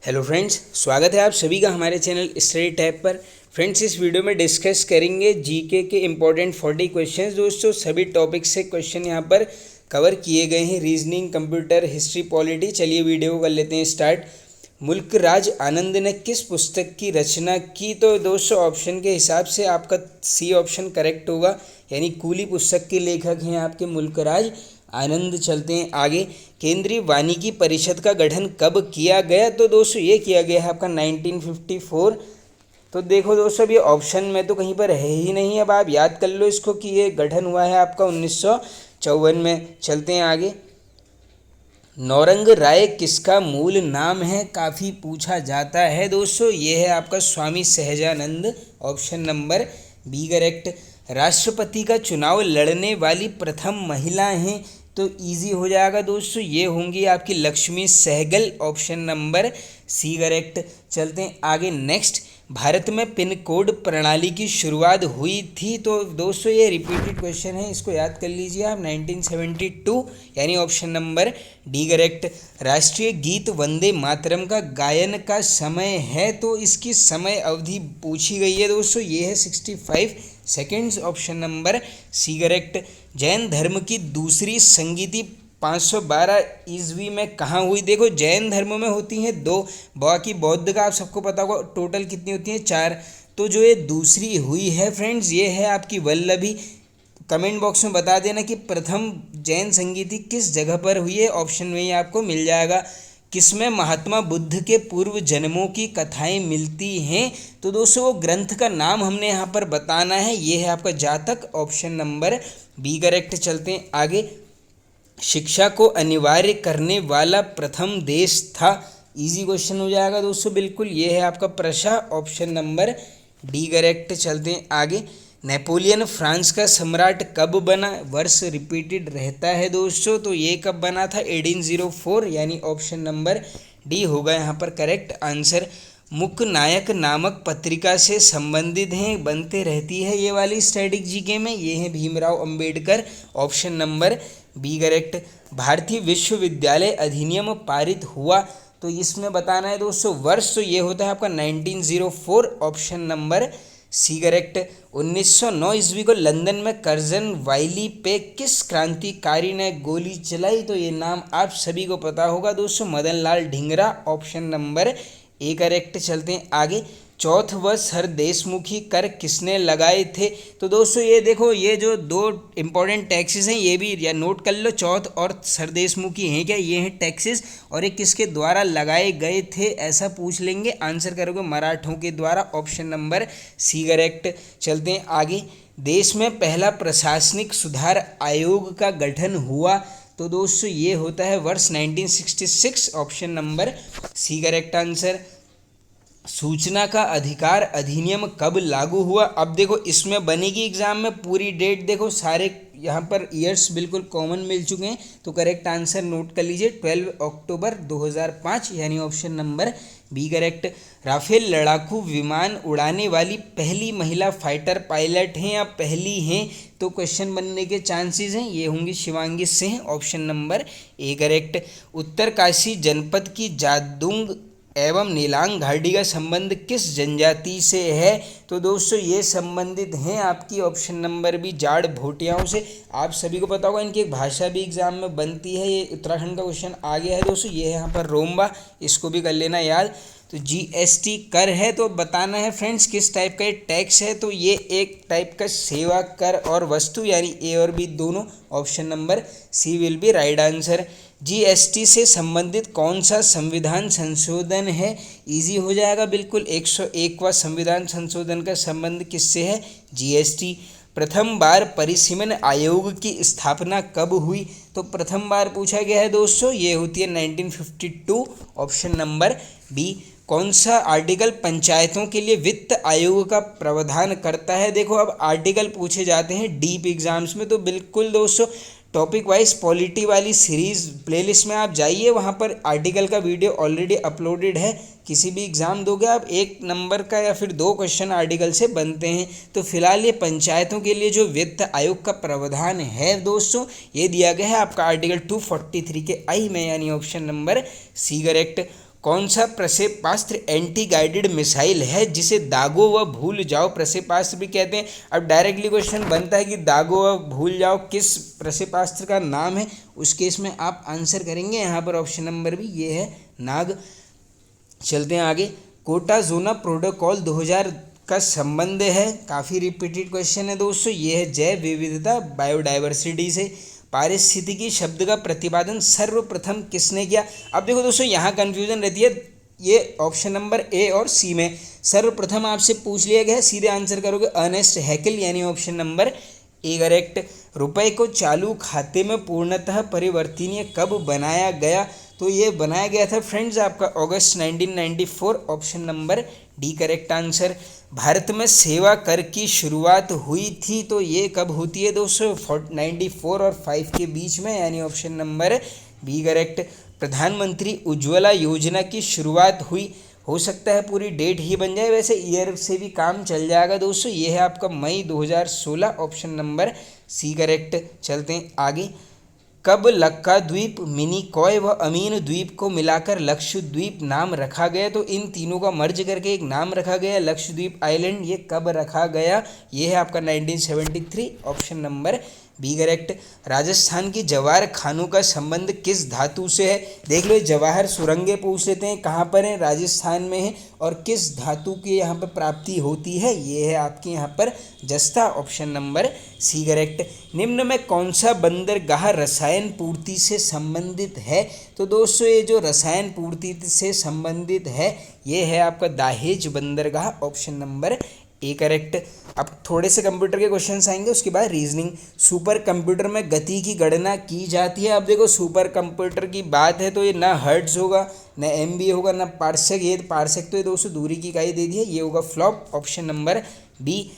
Hello friends, स्वागत है आप सभी का हमारे चैनल स्टडी टैब पर। फ्रेंड्स, इस वीडियो में डिस्कस करेंगे जीके के इम्पोर्टेंट 40 क्वेश्चंस। दोस्तों, सभी टॉपिक से क्वेश्चन यहाँ पर कवर किए गए हैं, रीजनिंग, कंप्यूटर, हिस्ट्री, पॉलिटी। चलिए वीडियो को कर लेते हैं स्टार्ट। मुल्क राज आनंद ने किस पुस्तक की रचना की? तो दोस्तों, ऑप्शन के हिसाब से आपका सी ऑप्शन करेक्ट होगा, यानी कूली पुस्तक के लेखक हैं आपके मुल्क राज आनंद। चलते हैं आगे। केंद्रीय वानिकी परिषद का गठन कब किया गया? तो दोस्तों, ये किया गया है आपका 1954। तो देखो दोस्तों, अब ये ऑप्शन में तो कहीं पर है ही नहीं, अब आप याद कर लो इसको कि ये गठन हुआ है आपका 1954 में। चलते हैं आगे। नौरंग राय किसका मूल नाम है? काफ़ी पूछा जाता है दोस्तों। ये है आपका Swami Sahajanand, option number B correct. राष्ट्रपति का चुनाव लड़ने वाली प्रथम महिला हैं? तो इजी हो जाएगा दोस्तों, ये होंगी आपकी Lakshmi Sahgal, option number C correct. चलते हैं आगे नेक्स्ट। भारत में पिन कोड प्रणाली की शुरुआत हुई थी? तो दोस्तों, ये रिपीटेड क्वेश्चन है, इसको याद कर लीजिए आप। 1972, यानी ऑप्शन नंबर डी करेक्ट। राष्ट्रीय गीत वंदे मातरम का गायन का समय है? तो इसकी समय अवधि पूछी गई है दोस्तों, ये है 65 seconds, option number C correct. Jain धर्म की दूसरी संगीति 512 ईस्वी में कहाँ हुई? देखो, जैन धर्म में होती हैं दो, बाकी बौद्ध का आप सबको पता होगा टोटल कितनी होती हैं, 4। तो जो ये दूसरी हुई है फ्रेंड्स, ये है आपकी वल्लभी। कमेंट बॉक्स में बता देना कि प्रथम जैन संगीति किस जगह पर हुई है, ऑप्शन में ही आपको मिल जाएगा। किसमें महात्मा बुद्ध के पूर्व जन्मों की कथाएं मिलती हैं? तो दोस्तों, वो ग्रंथ का नाम हमने यहाँ पर बताना है, ये है आपका जातक, ऑप्शन नंबर बी करेक्ट। चलते हैं आगे। शिक्षा को अनिवार्य करने वाला प्रथम देश था? इजी क्वेश्चन हो जाएगा दोस्तों, बिल्कुल, ये है आपका Prussia, option number D correct. चलते हैं आगे। नेपोलियन फ्रांस का सम्राट कब बना? वर्ष रिपीटेड रहता है दोस्तों, तो ये कब बना था? 1804, यानी ऑप्शन नंबर डी होगा यहाँ पर करेक्ट आंसर। मुक नायक नामक पत्रिका से संबंधित हैं? बनते रहती है ये वाली स्टैटिक जीके में, ये है Bhimrao Ambedkar, option number B correct. भारतीय विश्वविद्यालय अधिनियम पारित हुआ? तो इसमें बताना है दोस्तों वर्ष, तो ये होता है आपका 1904, ऑप्शन नंबर सी करेक्ट। 1909 ईस्वी को लंदन में कर्जन वाइली पे किस क्रांतिकारी ने गोली चलाई? तो ये नाम आप सभी को पता होगा दोस्तों, Madan Lal Dhingra, option number A correct. चलते हैं आगे। चौथ व सर देशमुखी कर किसने लगाए थे? तो दोस्तों, ये देखो, ये जो दो इंपॉर्टेंट टैक्सेस हैं, ये भी या नोट कर लो, चौथ और सर देशमुखी हैं क्या? ये हैं टैक्सेस, और ये किसके द्वारा लगाए गए थे, ऐसा पूछ लेंगे। आंसर करोगे मराठों के द्वारा, ऑप्शन नंबर सी करेक्ट। चलते हैं आगे। देश में पहला प्रशासनिक सुधार आयोग का गठन हुआ? तो दोस्तों, ये होता है वर्ष 1966, option number C correct answer. सूचना का अधिकार अधिनियम कब लागू हुआ? अब देखो, इसमें बनेगी एग्जाम में पूरी डेट, देखो सारे यहाँ पर ईयर्स बिल्कुल कॉमन मिल चुके हैं, तो करेक्ट आंसर नोट कर लीजिए, 12 अक्टूबर 2005, यानी option number B correct. Rafale लड़ाकू विमान उड़ाने वाली पहली महिला फाइटर पायलट हैं या पहली हैं? तो क्वेश्चन बनने के चांसेस हैं, ये होंगी Shivangi Singh, option number A correct. Uttarkashi जनपद की जादूंग एवं नीलांग घाटी का संबंध किस जनजाति से है? तो दोस्तों, ये संबंधित हैं आपकी ऑप्शन नंबर बी जाड़ भोटियाओं से। आप सभी को पता होगा, इनकी एक भाषा भी एग्जाम में बनती है, ये उत्तराखंड का क्वेश्चन आ गया है दोस्तों, ये है यहाँ पर रोम्बा, इसको भी कर लेना याद। तो जीएसटी कर है, तो बताना है फ्रेंड्स किस टाइप का ये टैक्स है? तो ये एक टाइप का सेवा कर और वस्तु, यानी ए और बी दोनों, option number C will be right answer. GST से संबंधित कौन सा संविधान संशोधन है? इजी हो जाएगा बिल्कुल, 101वां संविधान संशोधन का संबंध किससे है? जीएसटी। प्रथम बार परिसीमन आयोग की स्थापना कब हुई? तो प्रथम बार पूछा गया है दोस्तों, ये होती है 1952, ऑप्शन नंबर बी। कौन सा आर्टिकल पंचायतों के लिए वित्त आयोग का प्रावधान करता है? देखो, अब आर्टिकल पूछे जाते हैं डीप एग्जाम्स में, तो बिल्कुल दोस्तों टॉपिक वाइज पॉलिटी वाली सीरीज़ प्लेलिस्ट में आप जाइए, वहाँ पर आर्टिकल का वीडियो ऑलरेडी अपलोडेड है। किसी भी एग्ज़ाम दोगे आप, 1 नंबर का या फिर 2 क्वेश्चन आर्टिकल से बनते हैं। तो फिलहाल ये पंचायतों के लिए जो वित्त आयोग का प्रावधान है दोस्तों, ये दिया गया है आपका आर्टिकल 243 के आई में, यानी ऑप्शन नंबर सी करेक्ट। कौन सा प्रक्षेपास्त्र एंटी गाइडेड मिसाइल है जिसे दागो व भूल जाओ प्रक्षेपास्त्र भी कहते हैं। अब डायरेक्टली क्वेश्चन बनता है कि दागो व भूल जाओ किस प्रक्षेपास्त्र का नाम है, उस केस में आप आंसर करेंगे यहाँ पर ऑप्शन नंबर भी ये है नाग। चलते हैं आगे। कोटाजोना प्रोटोकॉल 2000 का संबंध है, काफ़ी रिपीटेड क्वेश्चन है दोस्तों, ये है जैव विविधता बायोडाइवर्सिटी से। पारिस्थितिकी शब्द का प्रतिपादन सर्वप्रथम किसने किया। अब देखो दोस्तों यहाँ कन्फ्यूजन रहती है, ये ऑप्शन नंबर ए और सी में सर्वप्रथम आपसे पूछ लिया गया है, सीधे आंसर करोगे अर्नेस्ट हैकेल यानी ऑप्शन नंबर ए करेक्ट। रुपए को चालू खाते में पूर्णतः परिवर्तनीय कब बनाया गया, तो ये बनाया गया था फ्रेंड्स आपका अगस्त 1994, option number D correct answer. Bharat में सेवा कर की शुरुआत हुई थी, तो ये कब होती है दोस्तों 94 और 5 के बीच में, यानी ऑप्शन नंबर बी करेक्ट। प्रधानमंत्री उज्ज्वला योजना की शुरुआत हुई, हो सकता है पूरी डेट ही बन जाए, वैसे ईयर से भी काम चल जाएगा दोस्तों, ये है आपका मई 2016, ऑप्शन नंबर सी करेक्ट। चलते हैं आगे। कब लक्काद्वीप, मिनिकॉय व अमीन द्वीप को मिलाकर लक्षद्वीप नाम रखा गया, तो इन तीनों का मर्ज करके एक नाम रखा गया लक्षद्वीप आइलैंड, ये कब रखा गया, ये है आपका 1973, option number B correct. Rajasthan की जवाहर खानों का संबंध किस धातु से है, देख लो जवाहर सुरंगें पूछ लेते हैं, कहाँ पर है, राजस्थान में है, और किस धातु की यहाँ पर प्राप्ति होती है, ये है आपके यहाँ पर जस्ता, ऑप्शन नंबर सी करेक्ट। निम्न में कौन सा बंदरगाह रसायन पूर्ति से संबंधित है, तो दोस्तों ये जो रसायन पूर्ति से संबंधित है ये है आपका दाहेज बंदरगाह, ऑप्शन नंबर ए करेक्ट। अब थोड़े से कंप्यूटर के क्वेश्चंस आएंगे, उसके बाद रीजनिंग। सुपर कंप्यूटर में गति की गणना की जाती है। अब देखो सुपर कंप्यूटर की बात है तो ये ना हर्ट्ज होगा, ना एमबी होगा, ना पार्सेक, ये पार्सेक तो ये दोस्तों दूरी की इकाई दे दी है, ये होगा flop, option number B.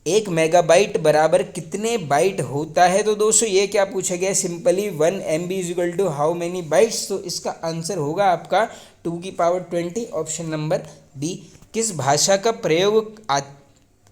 1 megabyte बराबर कितने बाइट होता है, तो दोस्तों ये क्या पूछा गया है, simply 1 MB equal to how many bytes, तो इसका आंसर होगा आपका 2 की पावर 20, ऑप्शन नंबर बी। किस भाषा का प्रयोग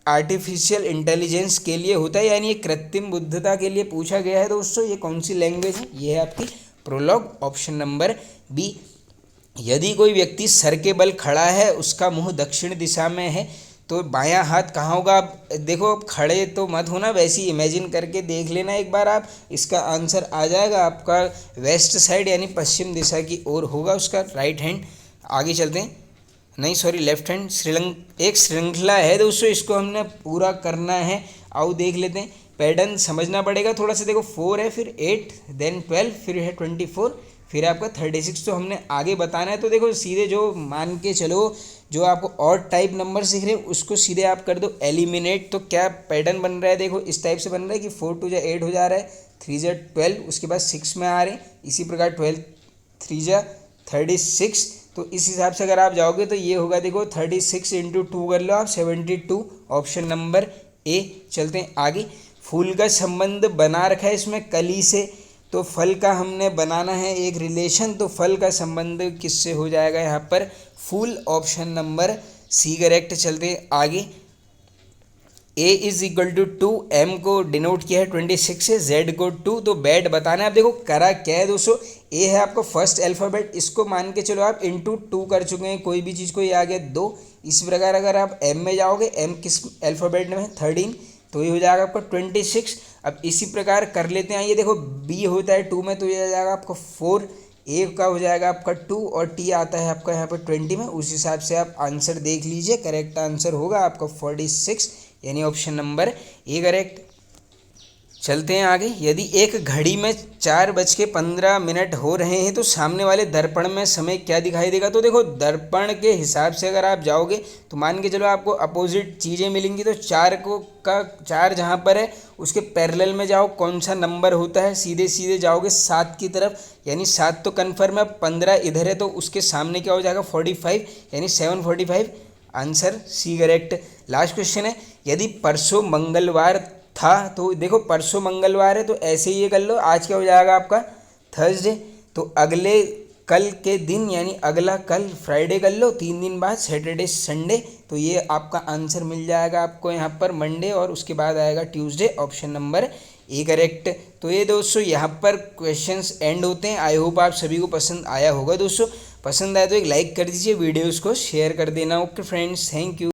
आर्टिफिशियल इंटेलिजेंस के लिए होता है, यानी ये कृत्रिम बुद्धिमत्ता के लिए पूछा गया है दोस्तों, ये कौन सी लैंग्वेज है, ये है आपकी प्रोलॉग, ऑप्शन नंबर बी। यदि कोई व्यक्ति सर के बल खड़ा है, उसका मुंह दक्षिण दिशा में है, तो बायां हाथ कहाँ होगा। आप देखो अब खड़े तो मत होना, वैसे ही इमेजिन करके देख लेना एक बार आप, इसका आंसर आ जाएगा आपका वेस्ट साइड यानी पश्चिम दिशा की ओर होगा उसका राइट हैंड। आगे चलते हैं, नहीं सॉरी लेफ्ट हैंड। एक श्रृंखला है दोस्तों, इसको हमने पूरा करना है, आओ देख लेते हैं। पैटर्न समझना पड़ेगा थोड़ा सा, देखो 4 है, फिर 8, देन 12, फिर है 24, फिर आपका 36, तो हमने आगे बताना है। तो देखो सीधे जो मान के चलो, जो आपको और टाइप नंबर सीख रहे हैं उसको सीधे आप कर दो एलिमिनेट, तो क्या पैटर्न बन रहा है, देखो इस टाइप से बन रहा है कि 4 2 8 हो जा रहा है, 3 12, उसके बाद 6 में आ रहे हैं, इसी प्रकार 12 3 36, तो इस हिसाब से अगर आप जाओगे तो ये होगा, देखो 36 × 2 कर लो आप 72, ऑप्शन नंबर ए। चलते हैं आगे। फूल का संबंध बना रखा है इसमें कली से, तो फल का हमने बनाना है एक रिलेशन, तो फल का संबंध किससे हो जाएगा यहाँ पर, फूल, ऑप्शन नंबर सी करेक्ट। चलते हैं आगे। A is equal to 2, M को डिनोट किया है 26 से, Z को 2, तो बैट बताना है। अब देखो करा क्या है दोस्तों, A है आपका फर्स्ट अल्फ़ाबेट, इसको मान के चलो आप इंटू 2 कर चुके हैं, कोई भी चीज़ को ये आ गया 2। इसी प्रकार अगर आप M में जाओगे, M किस अल्फ़ाबेट में है 13, तो ये हो जाएगा आपका 26। अब इसी प्रकार कर लेते हैं, ये देखो B होता है 2 में, तो ये आ जाएगा आपका 4, A का हो जाएगा आपका 2, और T आता है आपका यहाँ पर 20 में, उस हिसाब से आप आंसर देख लीजिए। करेक्ट आंसर होगा आपका 46, यानी ऑप्शन नंबर ए करेक्ट। चलते हैं आगे। यदि एक घड़ी में 4:15 हो रहे हैं तो सामने वाले दर्पण में समय क्या दिखाई देगा, तो देखो दर्पण के हिसाब से अगर आप जाओगे तो मान के चलो आपको अपोजिट चीज़ें मिलेंगी, तो 4 जहाँ पर है उसके पैरेलल में जाओ, कौन सा नंबर होता है, सीधे सीधे जाओगे 7 की तरफ, यानी 7 तो कन्फर्म है, 15 इधर है तो उसके सामने क्या हो जाएगा 45, यानी 745, answer C correct. Last question है, यदि परसों मंगलवार था, तो देखो परसों मंगलवार है तो ऐसे ही ये कर लो, आज क्या हो जाएगा आपका थर्सडे, तो अगले कल के दिन यानी अगला कल फ्राइडे कर लो, 3 दिन बाद सैटरडे संडे, तो ये आपका आंसर मिल जाएगा आपको यहाँ पर मंडे, और उसके बाद आएगा Tuesday, option number A correct. तो ये दोस्तों यहाँ पर क्वेश्चंस एंड होते हैं। आई होप आप सभी को पसंद आया होगा दोस्तों। पसंद आए तो एक लाइक कर दीजिए, वीडियोज़ को शेयर कर देना। Okay friends, thank you.